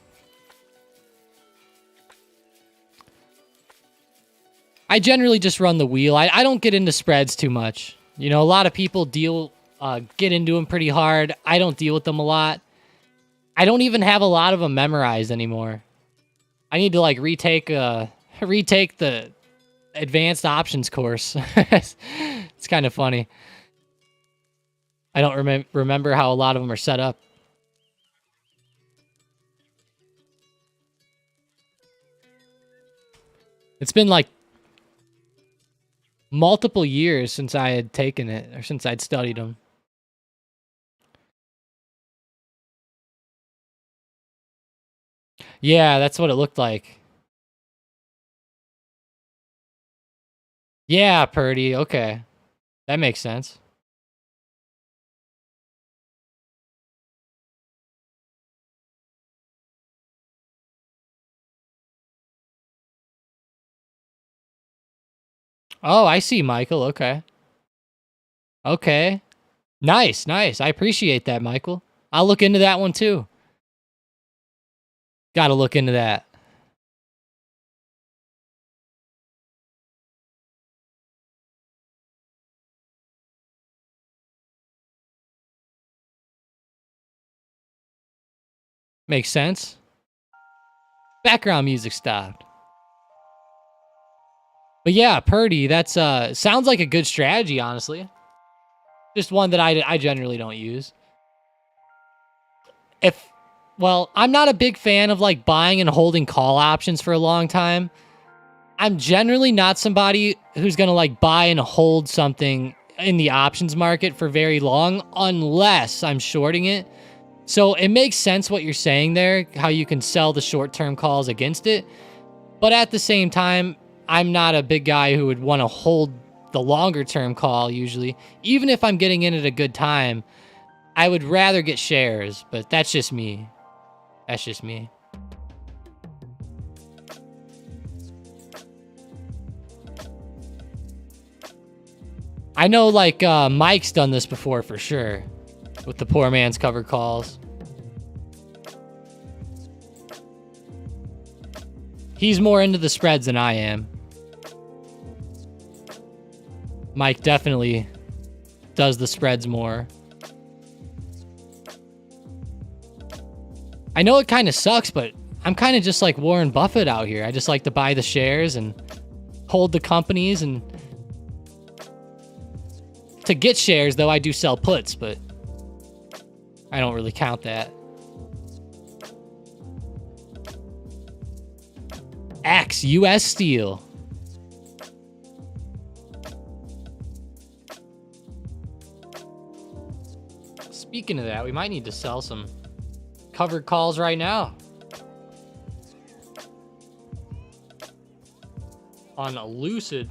I generally just run the wheel. I don't get into spreads too much. You know, a lot of people get into them pretty hard. I don't deal with them a lot. I don't even have a lot of them memorized anymore. I need to like retake the advanced options course. It's kind of funny. I don't remember how a lot of them are set up. It's been like multiple years since I had taken it, or since I'd studied them. Yeah, that's what it looked like. Yeah, Purdy. Okay. That makes sense. Oh, I see, Michael. Okay. Okay. Nice, nice. I appreciate that, Michael. I'll look into that one too. Gotta look into that. Makes sense. Background music stopped. But yeah, Purdy, that's sounds like a good strategy, honestly. Just one that I generally don't use. Well, I'm not a big fan of like buying and holding call options for a long time. I'm generally not somebody who's going to like buy and hold something in the options market for very long unless I'm shorting it. So it makes sense what you're saying there, how you can sell the short-term calls against it. But at the same time, I'm not a big guy who would want to hold the longer-term call usually. Even if I'm getting in at a good time, I would rather get shares, but that's just me. That's just me. I know, like, Mike's done this before for sure, with the poor man's covered calls. He's more into the spreads than I am. Mike definitely does the spreads more. I know it kind of sucks, but I'm kind of just like Warren Buffett out here. I just like to buy the shares and hold the companies, and to get shares, though, I do sell puts, but I don't really count that. Axe US Steel. Speaking of that, we might need to sell some covered calls right now on Lucid.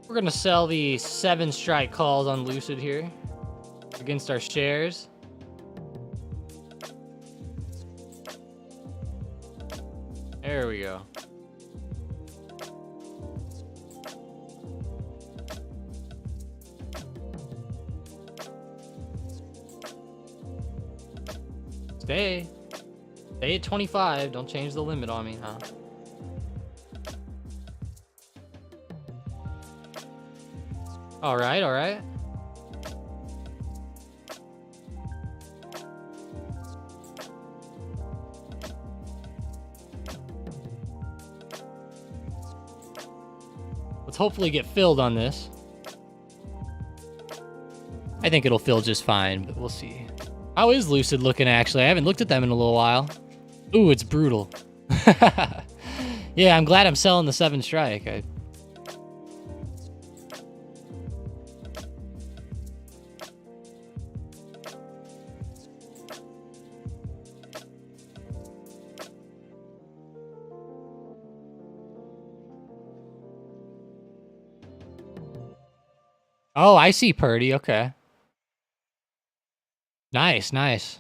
We're going to sell the 7 strike calls on Lucid here against our shares. There we go. Stay at 25. Don't change the limit on me, huh? All right, all right. Let's hopefully get filled on this. I think it'll fill just fine, but we'll see. How is Lucid looking, actually? I haven't looked at them in a little while. Ooh, it's brutal. Yeah, I'm glad I'm selling the 7 strike. Oh, I see Purdy. Okay. Nice, nice.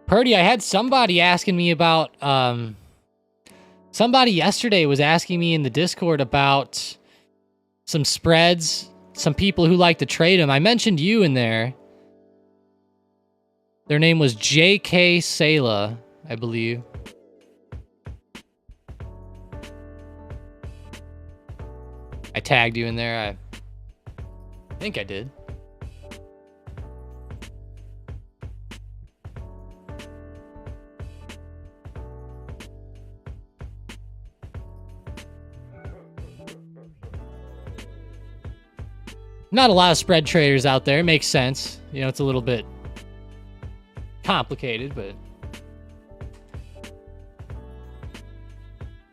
Purdy, I had somebody asking me about, somebody yesterday was asking me in the Discord about some spreads, some people who like to trade them. I mentioned you in there. Their name was J.K. Sela, I believe. I tagged you in there. I think I did. Not a lot of spread traders out there. It makes sense. You know, it's a little bit complicated, but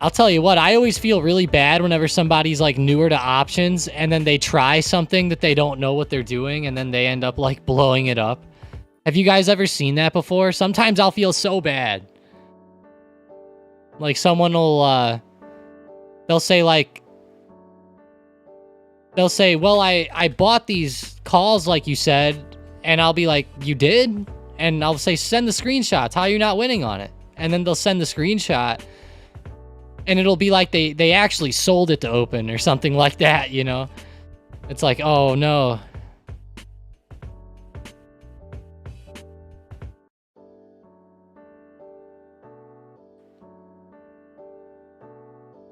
I'll tell you what, I always feel really bad whenever somebody's like newer to options and then they try something that they don't know what they're doing and then they end up like blowing it up. Have you guys ever seen that before? Sometimes I'll feel so bad. Like someone will, they'll say, well, I bought these calls like you said, and I'll be like, you did? And I'll say, send the screenshots. How are you not winning on it? And then they'll send the screenshot, and it'll be like they actually sold it to open or something like that, you know? It's like, oh no.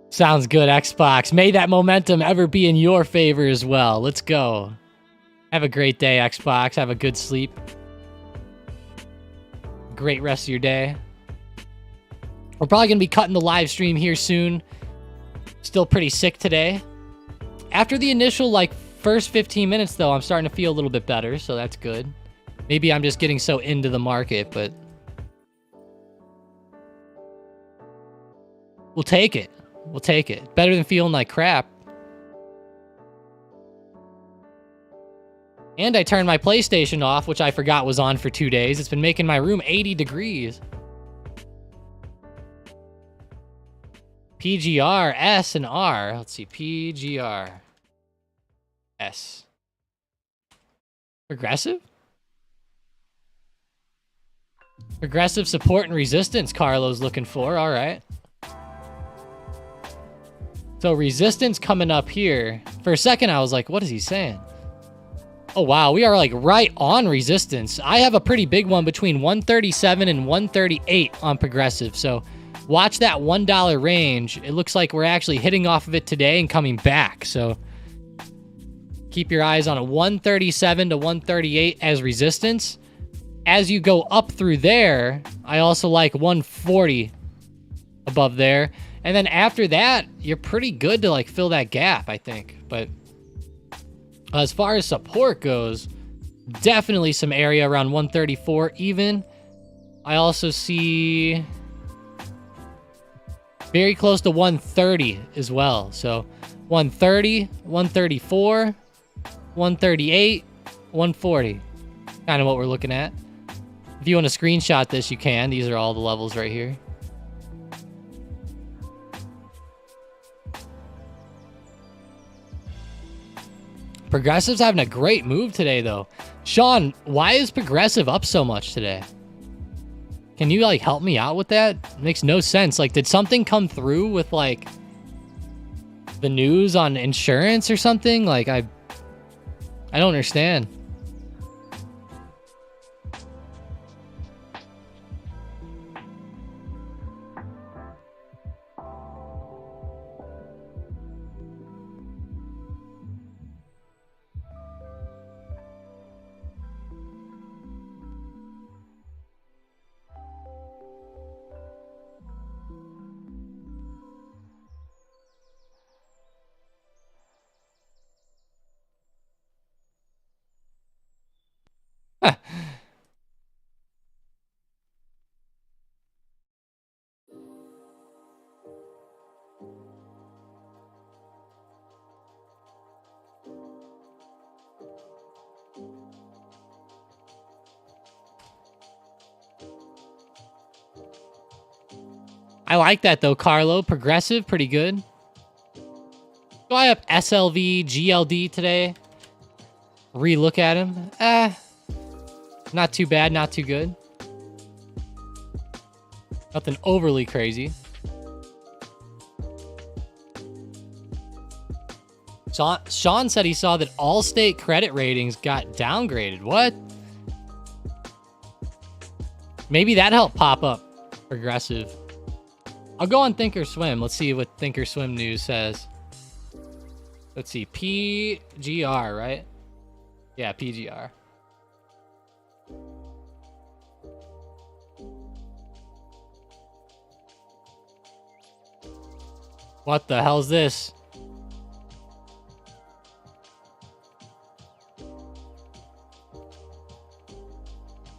Sounds good, Xbox. May that momentum ever be in your favor as well. Let's go. Have a great day, Xbox. Have a good sleep. Great rest of your day. We're probably going to be cutting the live stream here soon. Still pretty sick today. After the initial, first 15 minutes, though, I'm starting to feel a little bit better, so that's good. Maybe I'm just getting so into the market, but we'll take it. We'll take it. Better than feeling like crap. And I turned my PlayStation off, which I forgot was on for 2 days. It's been making my room 80 degrees. PGR, S, and R. Let's see. PGR. S. Progressive? Progressive support and resistance Carlo's looking for. All right. So resistance coming up here. For a second, I was like, what is he saying? Oh, wow. We are like right on resistance. I have a pretty big one between 137 and 138 on progressive. So watch that $1 range. It looks like we're actually hitting off of it today and coming back. So keep your eyes on a 137 to 138 as resistance. As you go up through there, I also like 140 above there. And then after that, you're pretty good to fill that gap, I think. But as far as support goes, definitely some area around 134 even. I also see very close to 130 as well. So 130, 134, 138, 140. Kind of what we're looking at. If you want to screenshot this, you can. These are all the levels right here. Progressive's having a great move today, though. Sean, why is Progressive up so much today? Can you, help me out with that? It makes no sense. Did something come through with, the news on insurance or something? I don't understand. I like that, though, Carlo. Progressive, pretty good. Go up SLV, GLD today. Relook at him. Not too bad, not too good. Nothing overly crazy. Sean said he saw that Allstate credit ratings got downgraded. What? Maybe that helped pop up Progressive. I'll go on Thinkorswim. Let's see what Thinkorswim news says. Let's see. PGR, right? Yeah, PGR. What the hell's this?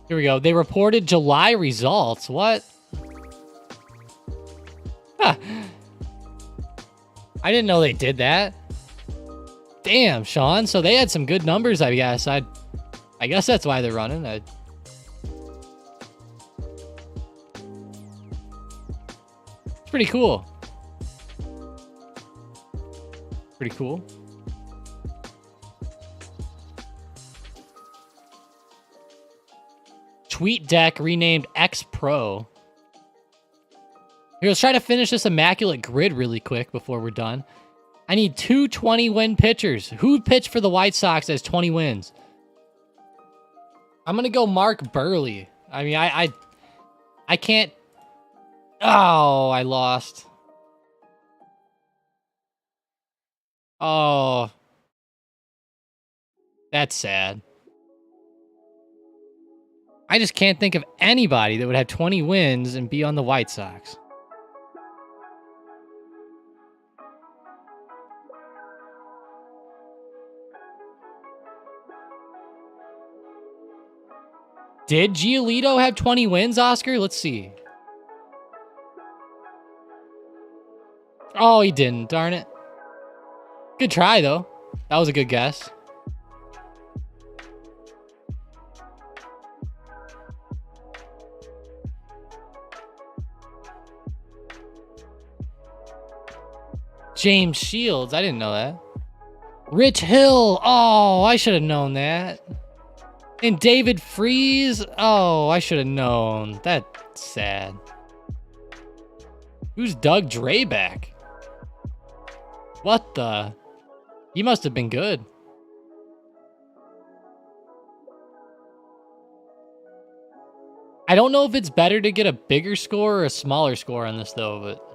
Here we go. They reported July results. What? Huh. I didn't know they did that. Damn, Sean. So they had some good numbers, I guess. I guess that's why they're running. It's pretty cool. Pretty cool. TweetDeck renamed X Pro. Here, let's try to finish this immaculate grid really quick before we're done. I need 2 20-win pitchers. Who pitched for the White Sox as 20 wins? I'm gonna go Mark Burley. I mean, I can't. Oh, I lost. Oh, that's sad. I just can't think of anybody that would have 20 wins and be on the White Sox. Did Giolito have 20 wins, Oscar? Let's see. Oh, he didn't. Darn it. Good try, though. That was a good guess. James Shields. I didn't know that. Rich Hill. Oh, I should have known that. And David Freese. Oh, I should have known. That's sad. Who's Doug Drabek? What the? He must have been good. I don't know if it's better to get a bigger score or a smaller score on this, though, but...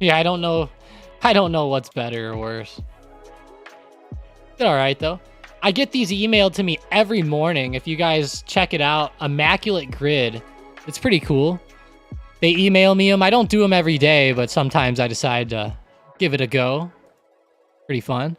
Yeah, I don't know. I don't know what's better or worse. It's all right, though. I get these emailed to me every morning. If you guys check it out, Immaculate Grid. It's pretty cool. They email me them. I don't do them every day, but sometimes I decide to give it a go. Pretty fun.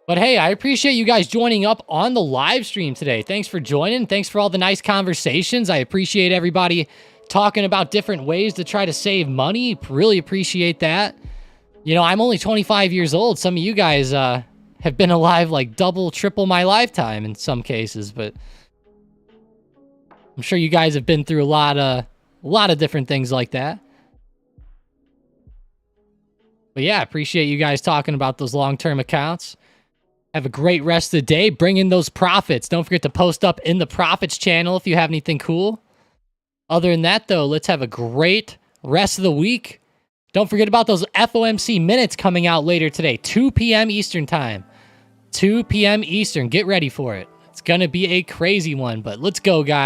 But hey, I appreciate you guys joining up on the live stream today. Thanks for joining. Thanks for all the nice conversations. I appreciate everybody talking about different ways to try to save money. Really appreciate that. You know, I'm only 25 years old. Some of you guys have been alive like double, triple my lifetime in some cases, but I'm sure you guys have been through a lot of different things like that. But yeah, appreciate you guys talking about those long-term accounts. Have a great rest of the day. Bring in those profits. Don't forget to post up in the profits channel if you have anything cool. Other than that, though, let's have a great rest of the week. Don't forget about those FOMC minutes coming out later today, 2 p.m. Eastern time. 2 p.m. Eastern. Get ready for it. It's going to be a crazy one, but let's go, guys.